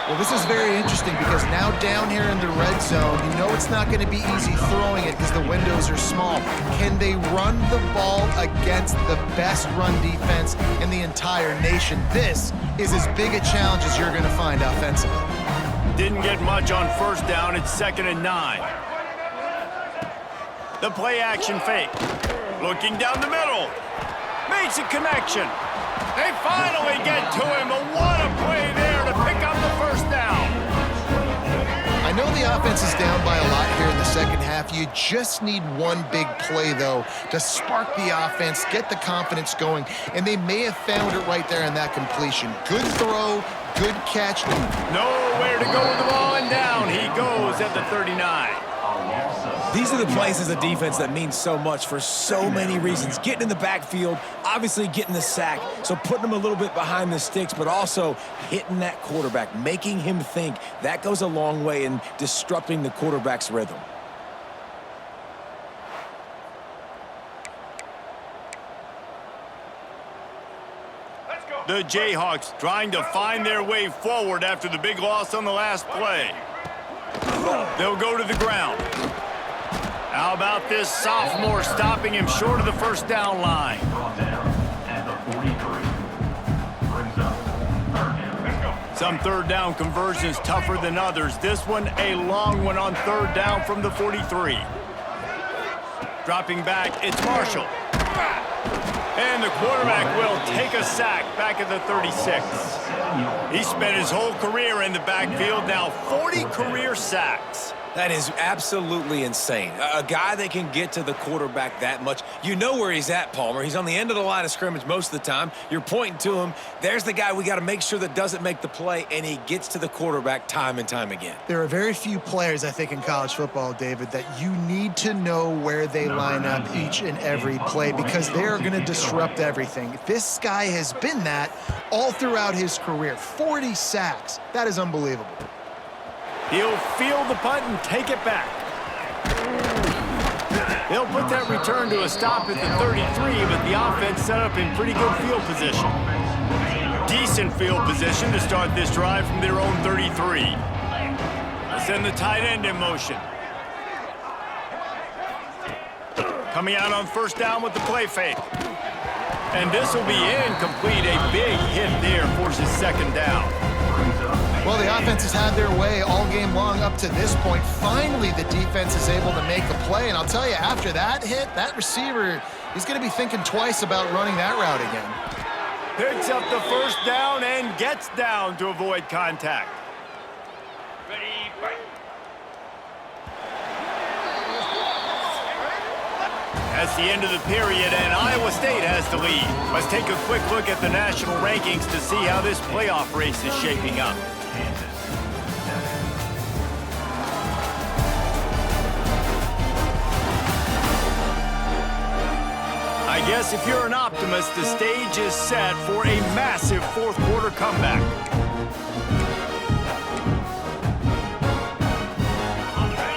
[SPEAKER 3] Well, this is very interesting because now down here in the red zone, you know it's not going to be easy throwing it because the windows are small. Can they run the ball against the best run defense in the entire nation? This is as big a challenge as you're going to find offensively.
[SPEAKER 1] Didn't get much on 1st down. It's 2nd and 9. The play action fake. Looking down the middle. Makes a connection. They finally get to him, but what a play there to pick up the 1st down.
[SPEAKER 3] I know the offense is down by a lot here in the second half. You just need one big play, though, to spark the offense, get the confidence going, and they may have found it right there in that completion. Good throw, good catch.
[SPEAKER 1] Nowhere to go with the ball, and down he goes at the 39.
[SPEAKER 2] These are the plays as a defense that mean so much for so many reasons. Getting in the backfield, obviously getting the sack, so putting them a little bit behind the sticks, but also hitting that quarterback, making him think. That goes a long way in disrupting the quarterback's rhythm.
[SPEAKER 1] The Jayhawks trying to find their way forward after the big loss on the last play. They'll go to the ground. How about this sophomore stopping him short of the 1st down line?
[SPEAKER 5] Brought down at the 43. Brings up 3rd down.
[SPEAKER 1] Some 3rd down conversions tougher than others. This one a long one on 3rd down from the 43. Dropping back, it's Marshall. And the quarterback will take a sack back at the 36. He spent his whole career in the backfield, now 40 career sacks.
[SPEAKER 2] That is absolutely insane. A guy that can get to the quarterback that much. You know where he's at, Palmer. He's on the end of the line of scrimmage most of the time. You're pointing to him. There's the guy we got to make sure that doesn't make the play, and he gets to the quarterback time and time again.
[SPEAKER 3] There are very few players, I think, in college football, David, that you need to know where they line up each and every play because they are going to disrupt everything. This guy has been that all throughout his career. 40 sacks. That is unbelievable.
[SPEAKER 1] He'll field the punt and take it back. They'll put that return to a stop at the 33, but the offense set up in pretty good field position. Decent field position to start this drive from their own 33. They'll send the tight end in motion. Coming out on 1st down with the play fake. And this will be incomplete. A big hit there forces 2nd down.
[SPEAKER 3] Well, the offense has had their way all game long up to this point. Finally, the defense is able to make a play. And I'll tell you, after that hit, that receiver, he's going to be thinking twice about running that route again.
[SPEAKER 1] Picks up the 1st down and gets down to avoid contact.
[SPEAKER 6] Ready, fight.
[SPEAKER 1] That's the end of the period, and Iowa State has the lead. Let's take a quick look at the national rankings to see how this playoff race is shaping up. I guess if you're an optimist, the stage is set for a massive 4th quarter comeback.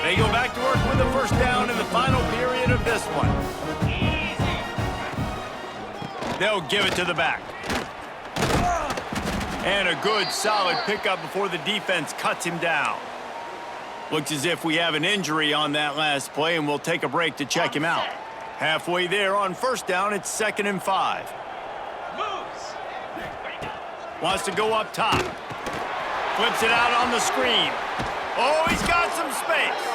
[SPEAKER 1] They go back to work with the 1st down in the final period of this one. They'll give it to the back. And a good, solid pickup before the defense cuts him down. Looks as if we have an injury on that last play, and we'll take a break to check him out. Halfway there on first down, it's 2nd and 5. Wants to go up top. Flips it out on the screen. Oh, he's got some space.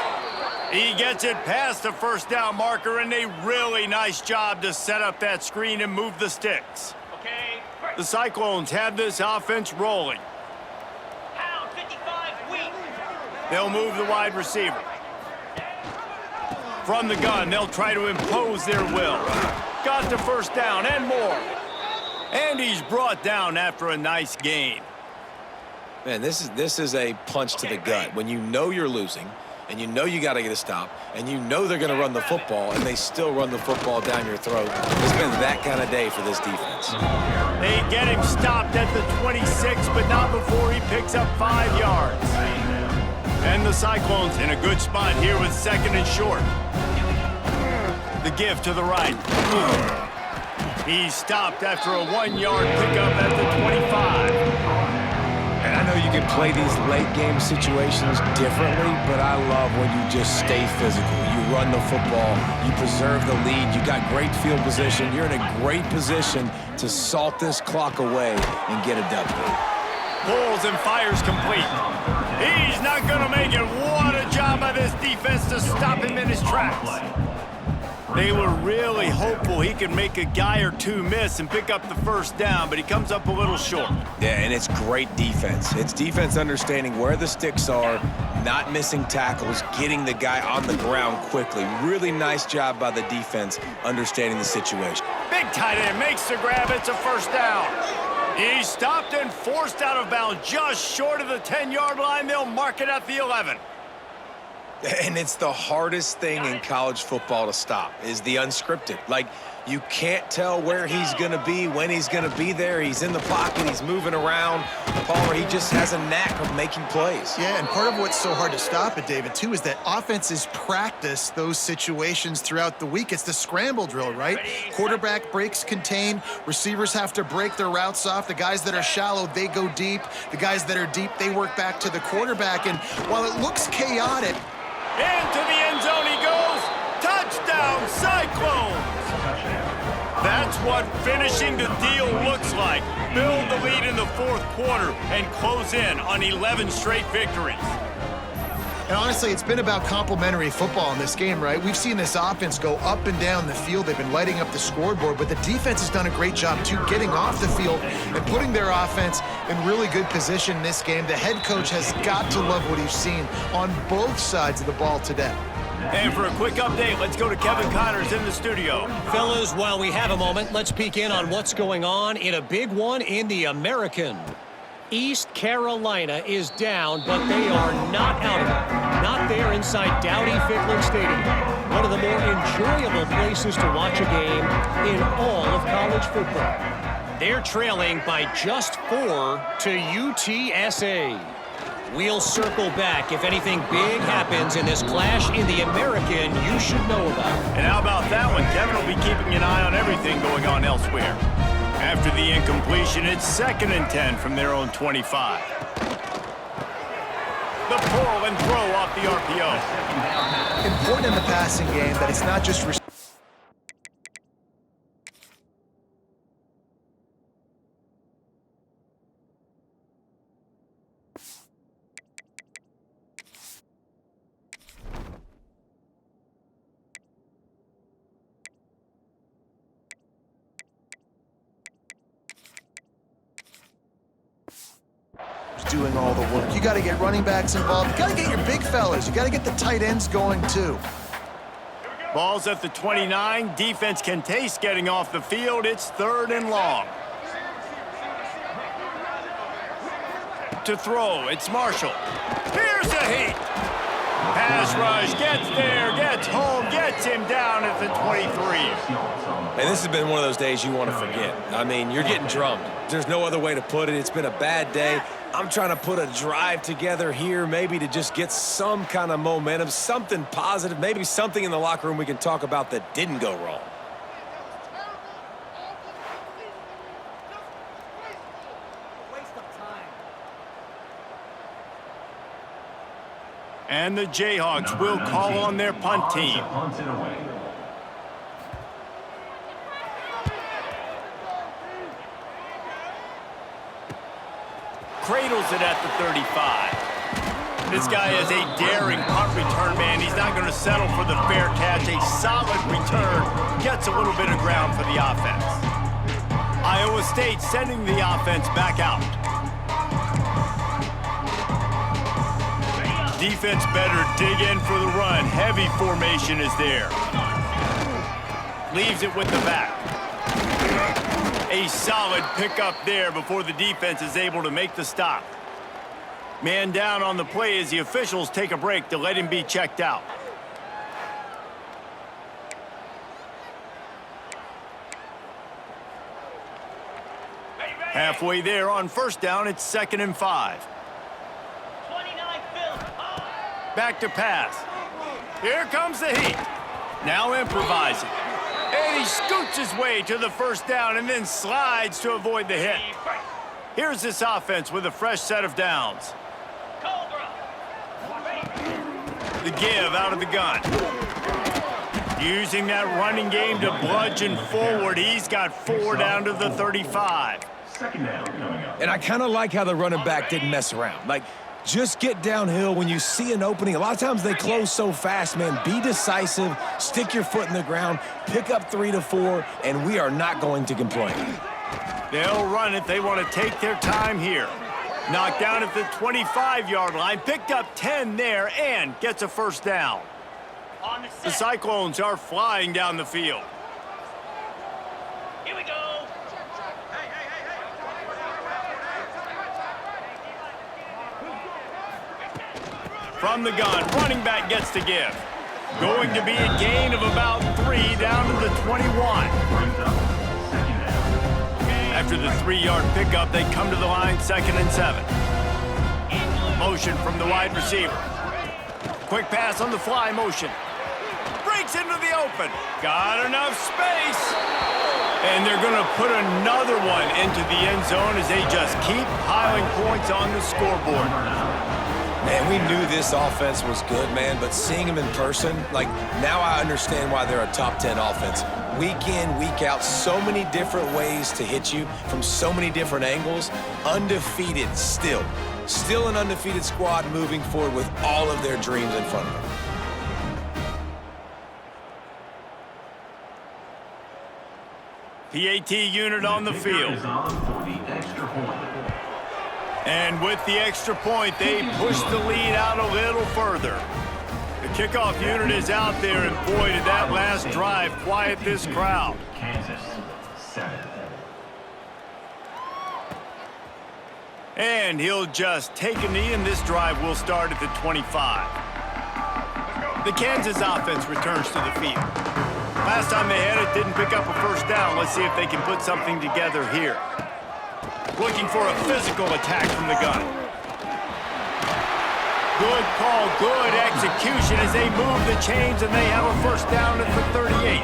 [SPEAKER 1] He gets it past the first down marker, and a really nice job to set up that screen and move the sticks.
[SPEAKER 6] Okay.
[SPEAKER 1] The Cyclones have this offense rolling.
[SPEAKER 6] Pound 55 weak.
[SPEAKER 1] They'll move the wide receiver. From the gun, they'll try to impose their will. Got the first down and more. And he's brought down after a nice gain.
[SPEAKER 2] Man, this is a punch to the gut. When you know you're losing, and you know you got to get a stop, and you know they're going to run the football, and they still run the football down your throat. It's been that kind of day for this defense.
[SPEAKER 1] They get him stopped at the 26, but not before he picks up 5 yards. And the Cyclones in a good spot here with 2nd and short. The give to the right. He's stopped after a 1-yard pickup at the 25.
[SPEAKER 2] And I know you can play these late-game situations differently, but I love when you just stay physical. You run the football, you preserve the lead, you got great field position, you're in a great position to salt this clock away and get a W.
[SPEAKER 1] Pulls and fires complete. He's not going to make it. What a job by this defense to stop him in his tracks. They were really hopeful he could make a guy or two miss and pick up the first down, but he comes up a little short.
[SPEAKER 2] Yeah, and it's great defense. It's defense understanding where the sticks are, not missing tackles, getting the guy on the ground quickly. Really nice job by the defense understanding the situation.
[SPEAKER 1] Big tight end makes the grab. It's a first down. He's stopped and forced out of bounds just short of the 10-yard line. They'll mark it at the 11.
[SPEAKER 2] And it's the hardest thing in college football to stop, is the unscripted. Like, you can't tell where he's going to be, when he's going to be there. He's in the pocket, he's moving around. Palmer, he just has a knack of making plays.
[SPEAKER 3] Yeah, and part of what's so hard to stop it, David, too, is that offenses practice those situations throughout the week. It's the scramble drill, right? Quarterback breaks contain. Receivers have to break their routes off. The guys that are shallow, they go deep. The guys that are deep, they work back to the quarterback. And while it looks chaotic,
[SPEAKER 1] into the end zone he goes. Touchdown, Cyclones! That's what finishing the deal looks like. Build the lead in the 4th quarter and close in on 11 straight victories.
[SPEAKER 3] and honestly, it's been about complementary football in this game, right? We've seen this offense go up and down the field. They've been lighting up the scoreboard, but the defense has done a great job, too, getting off the field and putting their offense in really good position in this game. The head coach has got to love what he's seen on both sides of the ball today.
[SPEAKER 1] And for a quick update, let's go to Kevin Connors in the studio.
[SPEAKER 4] Fellas, while we have a moment, let's peek in on what's going on in a big one in the American. East Carolina is down, but they are not out of it. Not there inside Dowdy-Ficklin Stadium. One of the more enjoyable places to watch a game in all of college football. They're trailing by just 4 to UTSA. We'll circle back if anything big happens in this clash in the American you should know about.
[SPEAKER 1] And how about that one? Kevin will be keeping an eye on everything going on elsewhere. After the incompletion, it's 2nd and 10 from their own 25. The pull and throw off the RPO.
[SPEAKER 3] Important in the passing game that it's not just doing all the work. You got to get running backs involved. You got to get your big fellas. You got to get the tight ends going too.
[SPEAKER 1] Ball's at the 29. Defense can taste getting off the field. It's 3rd and long. To throw, it's Marshall. Here's a heat. Pass rush, gets there, gets home, gets him down at the 23.
[SPEAKER 2] And this has been one of those days you want to forget. I mean, you're getting drummed. There's no other way to put it. It's been a bad day. I'm trying to put a drive together here, maybe to just get some kind of momentum, something positive, maybe something in the locker room we can talk about that didn't go wrong.
[SPEAKER 1] And the Jayhawks will call on their punt team.
[SPEAKER 5] Punt it away.
[SPEAKER 1] Cradles it at the 35. This guy is a daring punt return man. He's not going to settle for the fair catch. A solid return. Gets a little bit of ground for the offense. Iowa State sending the offense back out. Defense better dig in for the run. Heavy formation is there. Leaves it with the back. A solid pickup there before the defense is able to make the stop. Man down on the play as the officials take a break to let him be checked out. Halfway there on first down, it's 2nd and 5.
[SPEAKER 6] 29 Phil.
[SPEAKER 1] Back to pass. Here comes the heat. Now improvising. And he scoots his way to the first down and then slides to avoid the hit. Here's this offense with a fresh set of downs.
[SPEAKER 6] Cobra.
[SPEAKER 1] The give out of the gun. Using that running game to bludgeon forward. He's got 4 down to the 35.
[SPEAKER 5] Second down coming up.
[SPEAKER 2] And I kind of like how the running back didn't mess around. Like, just get downhill when you see an opening. A lot of times they close so fast, man. Be decisive, stick your foot in the ground, pick up 3 to 4, and we are not going to complain.
[SPEAKER 1] They'll run it. They want to take their time here. Knocked down at the 25-yard line. Picked up 10 there and gets a first down.
[SPEAKER 6] On the
[SPEAKER 1] The
[SPEAKER 6] set.
[SPEAKER 1] Cyclones are flying down the field.
[SPEAKER 6] Here we go.
[SPEAKER 1] From the gun, running back gets to give. Going to be a gain of about 3 down to the 21.
[SPEAKER 5] Brings up second down.
[SPEAKER 1] After the 3-yard pickup, they come to the line 2nd and 7. Motion from the wide receiver. Quick pass on the fly motion. Breaks into the open. Got enough space. And they're going to put another one into the end zone as they just keep piling points on the scoreboard.
[SPEAKER 2] Man, we knew this offense was good, man, but seeing them in person, like, now I understand why they're a top 10 offense. Week in, week out, so many different ways to hit you from so many different angles. Undefeated still. Still an undefeated squad moving forward with all of their dreams in front of them.
[SPEAKER 1] PAT unit on the field.
[SPEAKER 5] Is on for the extra point.
[SPEAKER 1] And with the extra point, they push the lead out a little further. The kickoff unit is out there, and boy, did that last drive quiet this crowd.
[SPEAKER 5] Kansas 7.
[SPEAKER 1] And he'll just take a knee, and this drive will start at the 25. The Kansas offense returns to the field. Last time they had it, didn't pick up a first down. Let's see if they can put something together here. Looking for a physical attack from the gun. Good call, good execution as they move the chains, and they have a first down at the 38.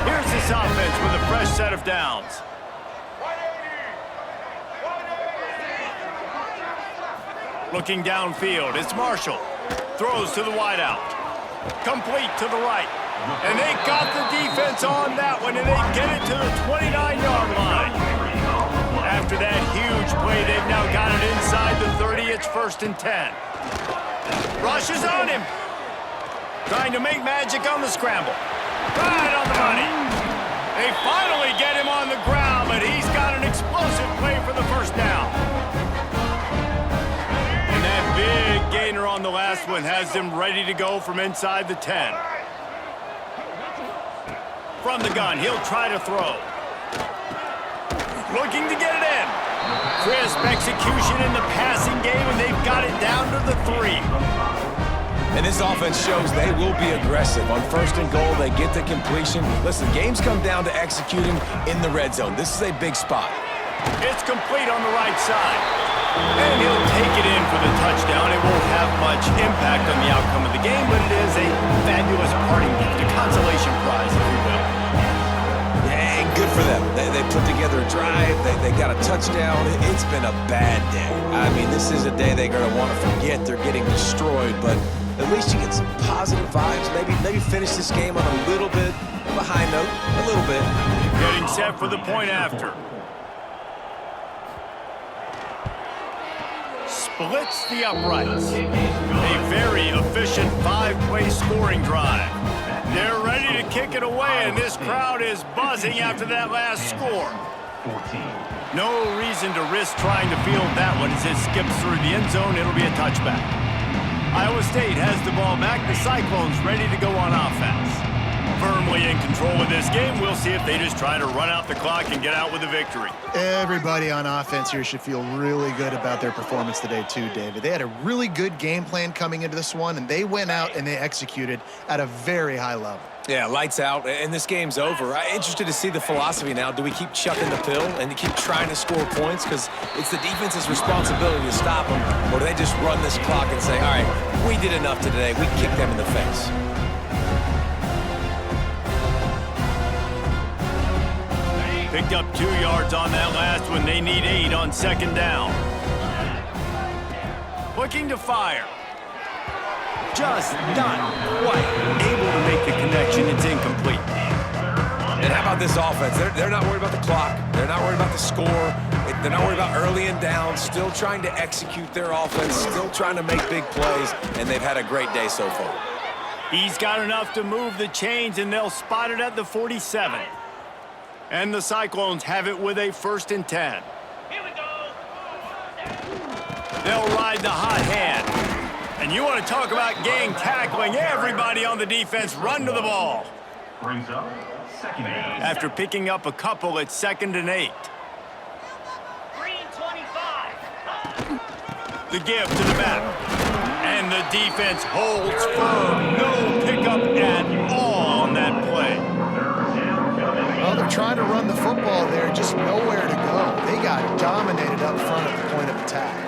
[SPEAKER 1] Here's this offense with a fresh set of downs. Looking downfield, it's Marshall. Throws to the wideout. Complete to the right. And they got the defense on that one, and they get it to the 29-yard line. After that huge play, they've now got it inside the 30. It's 1st and 10. Rush is on him. Trying to make magic on the scramble. Right on the money. They finally get him on the ground, but he's got an explosive play for the first down. And that big gainer on the last one has them ready to go from inside the 10. From the gun, he'll try to throw. Looking to get it in. Crisp execution in the passing game, and they've got it down to the 3.
[SPEAKER 2] And this offense shows they will be aggressive. On 1st and goal, they get the completion. Listen, games come down to executing in the red zone. This is a big spot.
[SPEAKER 1] It's complete on the right side. And he'll take it in for the touchdown. It won't have much impact on the outcome of the game, but it is a fabulous parting gift, a consolation prize, if you will.
[SPEAKER 2] And good for them. They put together a drive. They got a touchdown. It's been a bad day. I mean, this is a day they're going to want to forget. They're getting destroyed, but at least you get some positive vibes. Maybe finish this game on a little bit of a high note, a little bit.
[SPEAKER 1] Getting set for the point after. Splits the uprights. A very efficient 5-play scoring drive. They're ready to kick it away, and this crowd is buzzing after that last score.
[SPEAKER 5] 14.
[SPEAKER 1] No reason to risk trying to field that one as it skips through the end zone. It'll be a touchback. Iowa State has the ball back. The Cyclones ready to go on offense. Firmly in control of this game. We'll see if they just try to run out the clock and get out with a victory.
[SPEAKER 3] Everybody on offense here should feel really good about their performance today too, David. They had a really good game plan coming into this one, and they went out and they executed at a very high level.
[SPEAKER 2] Yeah, lights out, and this game's over. I'm interested to see the philosophy now. Do we keep chucking the pill and keep trying to score points? Because it's the defense's responsibility to stop them. Or do they just run this clock and say, all right, we did enough today. We kicked them in the face.
[SPEAKER 1] Picked up 2 yards on that last one. They need 8 on second down. Looking to fire. Just not quite able to make the connection. It's incomplete.
[SPEAKER 2] And how about this offense? They're not worried about the clock. They're not worried about the score. They're not worried about early and down. Still trying to execute their offense. Still trying to make big plays. And they've had a great day so far.
[SPEAKER 1] He's got enough to move the chains, and they'll spot it at the 47. And the Cyclones have it with a 1st and 10.
[SPEAKER 6] Here we go.
[SPEAKER 1] They'll ride the hot hand. And you want to talk about gang tackling. Everybody on the defense run to the ball.
[SPEAKER 5] Brings up second down.
[SPEAKER 1] After picking up a couple, it's 2nd and 8.
[SPEAKER 6] Green 25.
[SPEAKER 1] The give to the back. And the defense holds firm. No pickup at all on that play.
[SPEAKER 3] Well, they're trying to run the football there, just nowhere to go. They got dominated up front at the point of attack.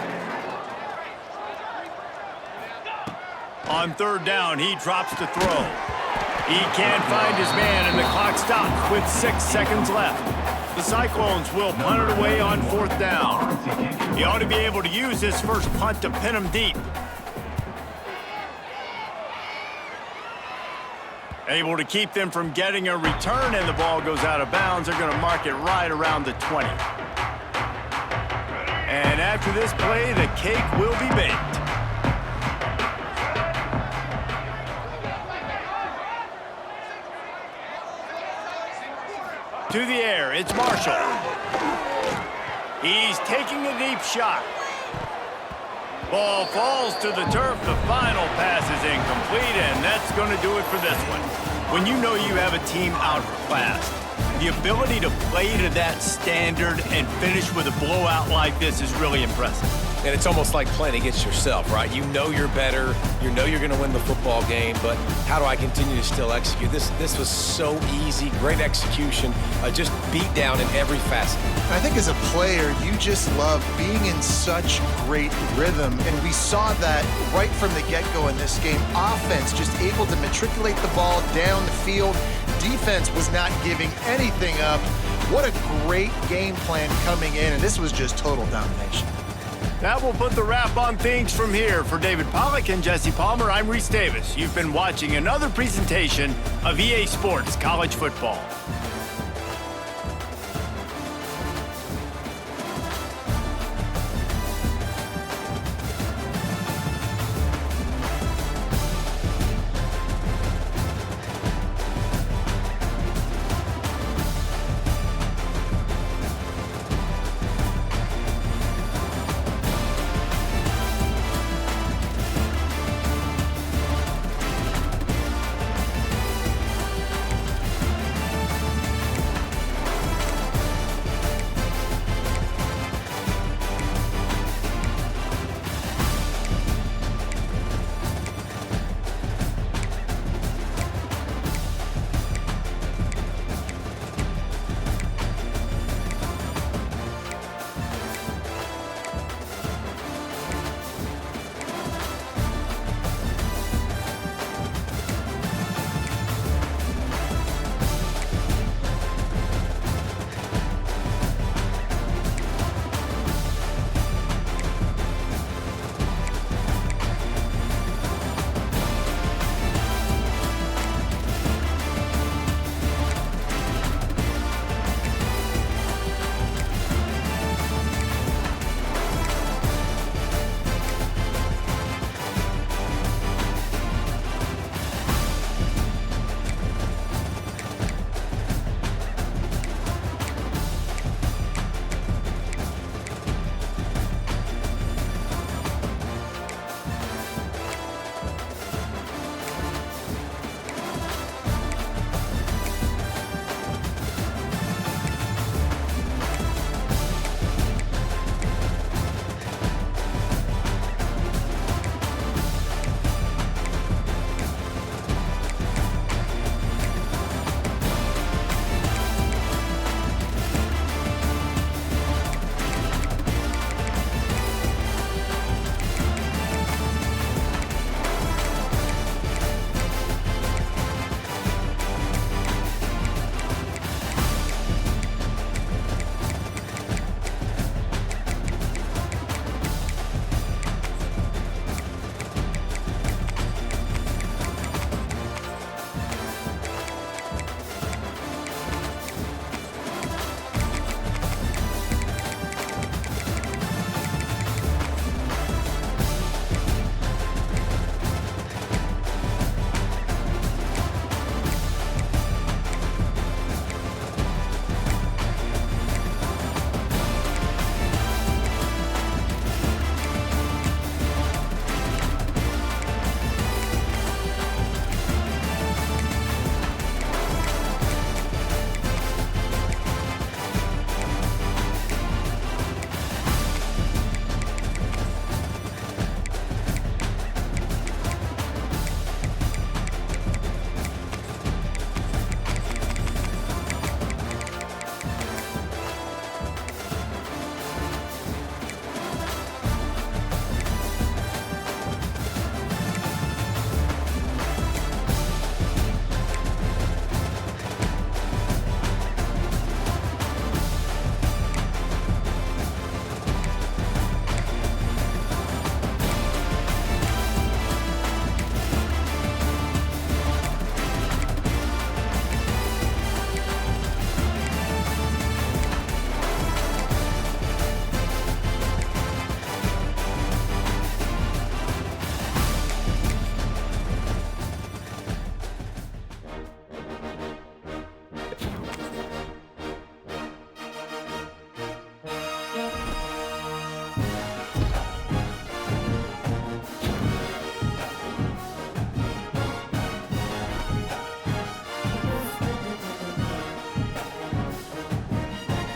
[SPEAKER 1] On 3rd down, he drops to throw. He can't find his man, and the clock stops with 6 seconds left. The Cyclones will punt it away on 4th down. He ought to be able to use his first punt to pin him deep. Able to keep them from getting a return, and the ball goes out of bounds. They're going to mark it right around the 20. And after this play, the cake will be baked. To the air, it's Marshall. He's taking a deep shot. Ball falls to the turf. The final pass is incomplete, and that's going to do it for this one. When you know you have a team outclassed, the ability to play to that standard and finish with a blowout like this is really impressive.
[SPEAKER 2] And it's almost like playing against yourself, right? You know you're better. You know you're going to win the football game, but how do I continue to still execute? This was so easy, great execution, just beat down in every facet.
[SPEAKER 3] I think as a player, you just love being in such great rhythm, and we saw that right from the get-go in this game. Offense just able to matriculate the ball down the field. Defense was not giving anything up. What a great game plan coming in, and this was just total domination.
[SPEAKER 1] That will put the wrap on things from here. For David Pollack and Jesse Palmer, I'm Reese Davis. You've been watching another presentation of EA Sports College Football.